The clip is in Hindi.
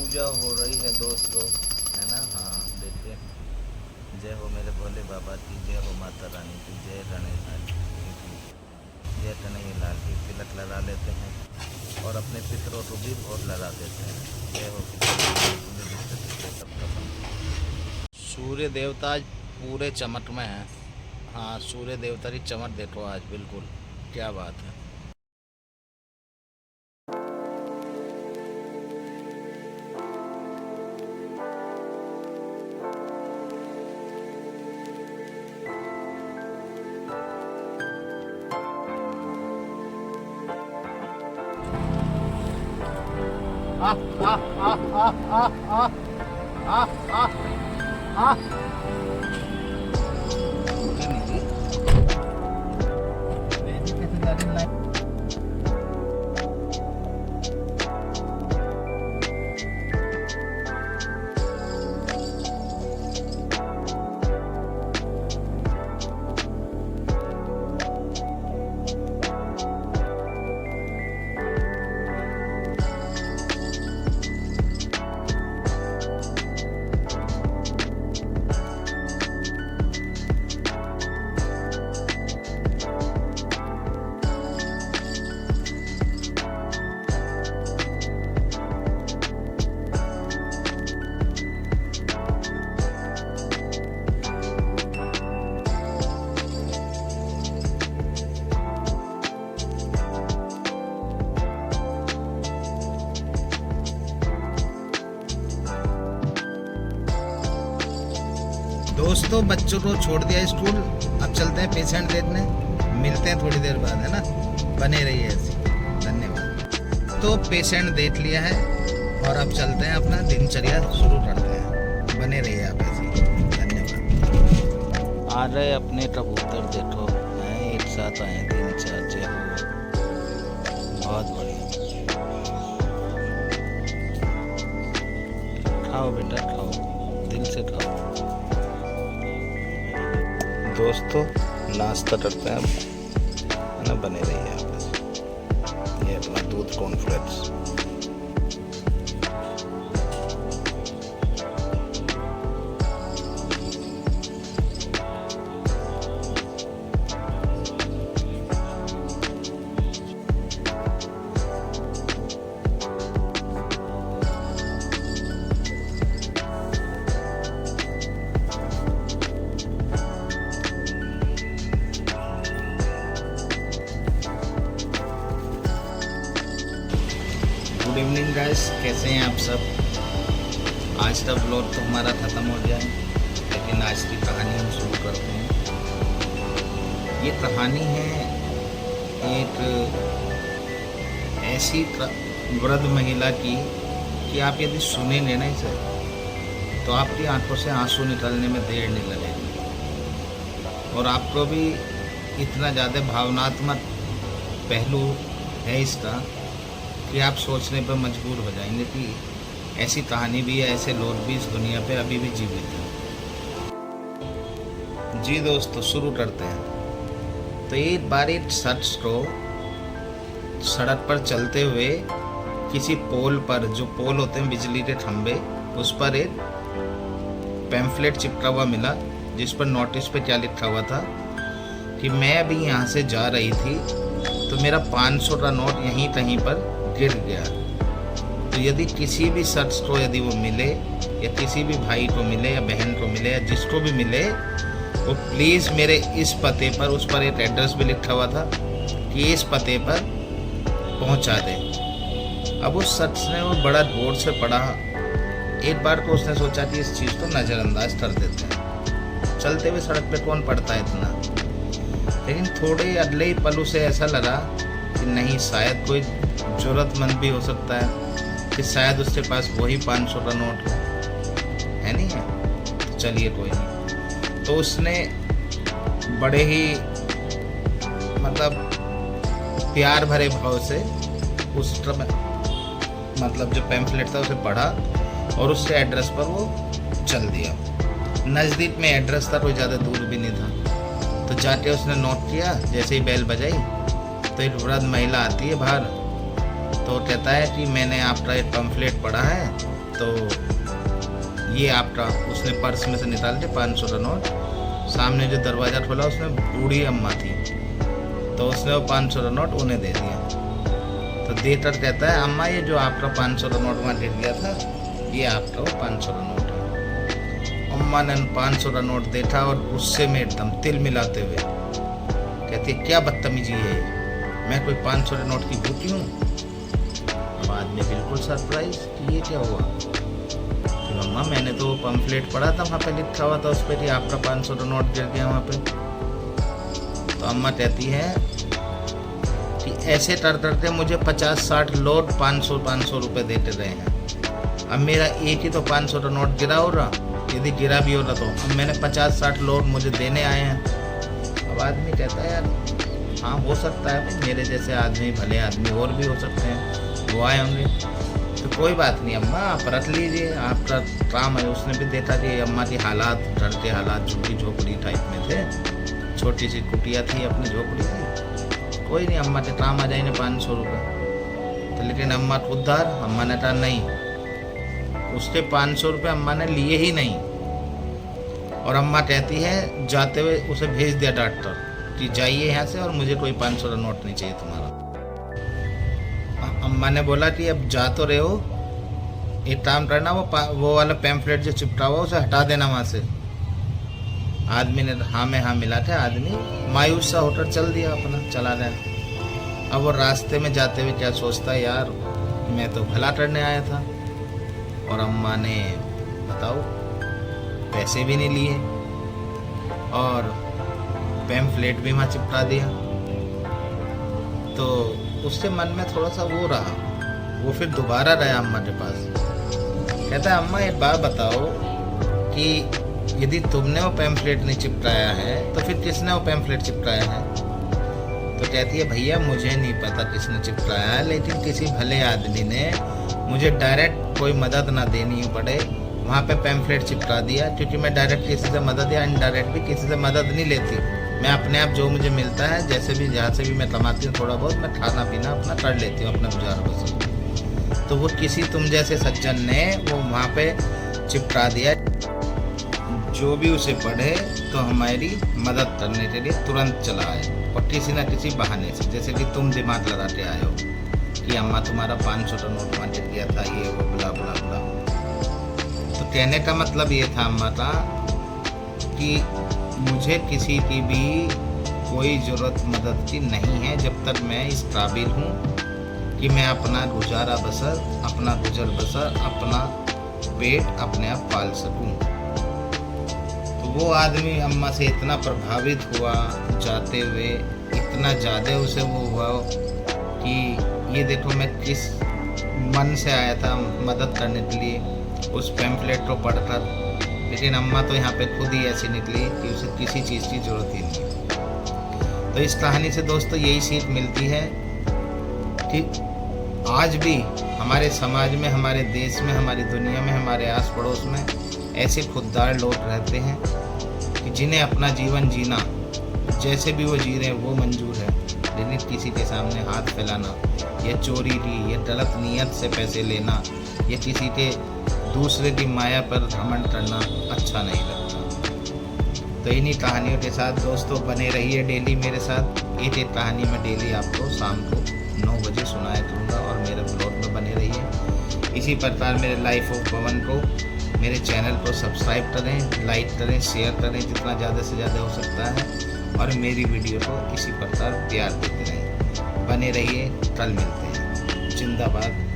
पूजा हो रही है दोस्तों, है ना। हाँ देखिए, जय हो मेरे भोले बाबा की, जय हो माता रानी की, जय गणेश जी की, जय कन्हैया लाल की। तिलक लगा लेते हैं और अपने पितरों को भी भोग लगा देते हैं। जय हो सबका संग। सूर्य देवता आज पूरे चमक में है। हाँ, सूर्य देवता की चमक देखो आज, बिल्कुल क्या बात है। Ah, ah, ah, ah, ah, ah, ah, ah, ah. दोस्तों, बच्चों को छोड़ दिया स्कूल, अब चलते हैं पेशेंट देखने। मिलते हैं थोड़ी देर बाद, है ना। बने रहिए ऐसे। धन्यवाद। तो पेशेंट देख लिया है और अब चलते हैं, अपना दिनचर्या शुरू करते हैं। बने रहिए आप ऐसे। धन्यवाद। आ रहे अपने कबूतर देखो, हैं एक साथ आए, 3 4 जय हो। बहुत बढ़िया। खाओ बेटा खाओ, दिल से खाओ। दोस्तों, नाश्ता करते हैं, है ना। बने रहिए आप। ये अपना दूध कॉर्नफ्लेक्स। गुड इवनिंग गाइस, कैसे हैं आप सब। आज का व्लॉग तो हमारा ख़त्म हो गया है, लेकिन आज की कहानी हम शुरू करते हैं। ये कहानी है एक ऐसी वृद्ध महिला की कि आप यदि सुनेंगे ना इसे, तो आपकी आंखों से आंसू निकलने में देर नहीं लगेगी। और आपको भी इतना ज़्यादा भावनात्मक पहलू है इसका कि आप सोचने पर मजबूर हो जाएंगे कि ऐसी कहानी भी है, ऐसे लोग भी इस दुनिया पे अभी भी जीवित हैं। जी दोस्तों, शुरू करते हैं। तो एक बार एक शख्स को सड़क पर चलते हुए किसी पोल पर, जो पोल होते हैं बिजली के खंभे, उस पर एक पैम्फलेट चिपका हुआ मिला, जिस पर नोटिस पे क्या लिखा हुआ था कि मैं अभी यहाँ से जा रही थी तो मेरा 500 का नोट यहीं कहीं पर गिर गया। तो यदि किसी भी शख्स को यदि वो मिले, या किसी भी भाई को मिले या बहन को मिले या जिसको भी मिले, वो प्लीज़ मेरे इस पते पर, उस पर एक एड्रेस भी लिखा हुआ था कि इस पते पर पहुंचा दे। अब उस शख्स ने वो बड़ा गौर से पढ़ा। एक बार को उसने सोचा कि इस चीज़ को नज़रअंदाज कर देते हैं, चलते हुए सड़क पे कौन पढ़ता है इतना। लेकिन थोड़े अगले ही पल उसे ऐसा लगा कि नहीं, शायद कोई ज़रूरतमंद भी हो सकता है, कि शायद उसके पास वही 500 का नोट है नहीं है। तो चलिए कोई नहीं। तो उसने बड़े ही मतलब प्यार भरे भाव से उस मतलब जो पैम्फलेट था उसे पढ़ा और उससे एड्रेस पर वो चल दिया। नज़दीक में एड्रेस था, कोई ज़्यादा दूर भी नहीं था। तो जाके उसने नोट किया। जैसे ही बेल बजाई तो एक वृद्ध महिला आती है बाहर। तो कहता है कि मैंने आपका एक पम्फलेट पढ़ा है, तो ये आपका, उसने पर्स में से निकाल के 500 का नोट, सामने जो दरवाज़ा खोला उसमें बूढ़ी अम्मा थी, तो उसने वो 500 का नोट उन्हें दे दिया। तो देकर कहता है अम्मा ये जो आपका 500 का नोट वहाँ गिर गया था, ये आपका वो 500 का नोट है। अम्मा ने 500 का नोट देखा और गुस्से में एकदम तिल मिलाते हुए कहती है क्या बदतमीजी है, मैं कोई 500 के नोट की भूखी हूँ। अब आदमी बिल्कुल सरप्राइज कि ये क्या हुआ। तो अम्मा मैंने तो पम्फलेट पढ़ा था, वहाँ पे लिखा हुआ था उस पर कि आपका 500 का नोट गिर गया वहाँ पे। तो अम्मा कहती है कि ऐसे कर करके मुझे 50-60 लोग 500 रुपये देते रहे हैं, अब मेरा एक ही तो 500 का नोट गिरा हो रहा, यदि गिरा भी हो रहा तो अब मैंने 50-60 लोग मुझे देने आए हैं। अब आदमी कहता है यार हाँ हो सकता है भाई, मेरे जैसे आदमी, भले आदमी और भी हो सकते हैं, वो आए होंगे, तो कोई बात नहीं अम्मा आप रख लीजिए, आपका काम है। उसने भी देखा कि अम्मा के हालात, घर के हालात झुग्गी झोपड़ी टाइप में थे, छोटी सी कुटिया थी, अपनी झोपड़ी थी, कोई नहीं अम्मा के काम आ जाएंगे 500 रुपये। तो लेकिन अम्मा खुददार, अम्मा ने कहा नहीं, उसके 500 रुपये अम्मा ने लिए ही नहीं। और अम्मा कहती है जाते हुए उसे भेज दिया डॉक्टर कि जाइए यहाँ से और मुझे कोई 500 का नोट नहीं चाहिए तुम्हारा। अम्मा ने बोला कि अब जा तो रहे हो, एक काम करना, वो वाला पैम्फलेट जो चिपका हुआ उसे हटा देना वहाँ से। आदमी ने हाँ में हाँ मिला था, आदमी मायूस सा होकर चल दिया, अपना चला गया। अब वो रास्ते में जाते हुए क्या सोचता है यार मैं तो भला करने आया था, और अम्मा ने बताओ पैसे भी नहीं लिए और पैम्फलेट भी वहाँ चिपका दिया। तो उसके मन में थोड़ा सा वो रहा, वो फिर दोबारा गया अम्मा के पास। कहता है अम्मा एक बात बताओ कि यदि तुमने वो पैम्फलेट नहीं चिपकाया है तो फिर किसने वो पैम्फलेट चिपकाया है। तो कहती है भैया मुझे नहीं पता किसने चिपकाया है, लेकिन किसी भले आदमी ने मुझे डायरेक्ट कोई मदद ना देनी पड़े वहाँ पे पैम्फलेट चिपका दिया, क्योंकि मैं डायरेक्ट किसी से मदद या इनडायरेक्ट भी किसी से मदद नहीं लेती, मैं अपने आप जो मुझे मिलता है जैसे भी जहाँ से भी मैं कमाती हूँ थोड़ा बहुत मैं खाना पीना अपना कर लेती हूँ, अपना गुजार बसर। तो वो किसी तुम जैसे सज्जन ने वो वहाँ पे चिपका दिया, जो भी उसे पढ़े तो हमारी मदद करने के लिए तुरंत चला आए, और किसी ना किसी बहाने से, जैसे कि तुम दिमाग लगाते आए हो कि अम्मा तुम्हारा 500 का नोट वहाँ गिर गया था, ये वो बुला बुला बुला। तो कहने का मतलब ये था अम्मा का कि मुझे किसी की भी कोई ज़रूरत मदद की नहीं है जब तक मैं इस काबिल हूँ कि मैं अपना गुजारा बसर, अपना गुजर बसर, अपना पेट अपने आप पाल सकूँ। तो वो आदमी अम्मा से इतना प्रभावित हुआ जाते हुए, इतना ज़्यादा उसे वो हुआ कि ये देखो मैं किस मन से आया था मदद करने के लिए उस पैम्फलेट को पढ़कर, लेकिन अम्मा तो यहाँ पे खुद ही ऐसी निकली कि उसे किसी चीज़ की ज़रूरत ही नहीं। तो इस कहानी से दोस्तों यही सीख मिलती है कि आज भी हमारे समाज में, हमारे देश में, हमारी दुनिया में, हमारे आस पड़ोस में ऐसे खुददार लोग रहते हैं कि जिन्हें अपना जीवन जीना जैसे भी वो जी रहे हैं वो मंजूर है, लेकिन किसी के सामने हाथ फैलाना या चोरी की या गलत नीयत से पैसे लेना या किसी के दूसरे की माया पर घमंड करना अच्छा नहीं लगता। तो इन्हीं कहानियों के साथ दोस्तों बने रहिए डेली मेरे साथ। एक कहानी मैं डेली आपको शाम को 9 बजे सुनाया करूँगा, और मेरे ब्लॉग में बने रहिए। इसी प्रकार मेरे लाइफ ऑफ पवन को, मेरे चैनल को सब्सक्राइब करें, लाइक करें, शेयर करें जितना ज़्यादा से ज़्यादा हो सकता है, और मेरी वीडियो को इसी प्रकार प्यार देते रहें। बने रहिए, कल मिलते हैं। जिंदाबाद।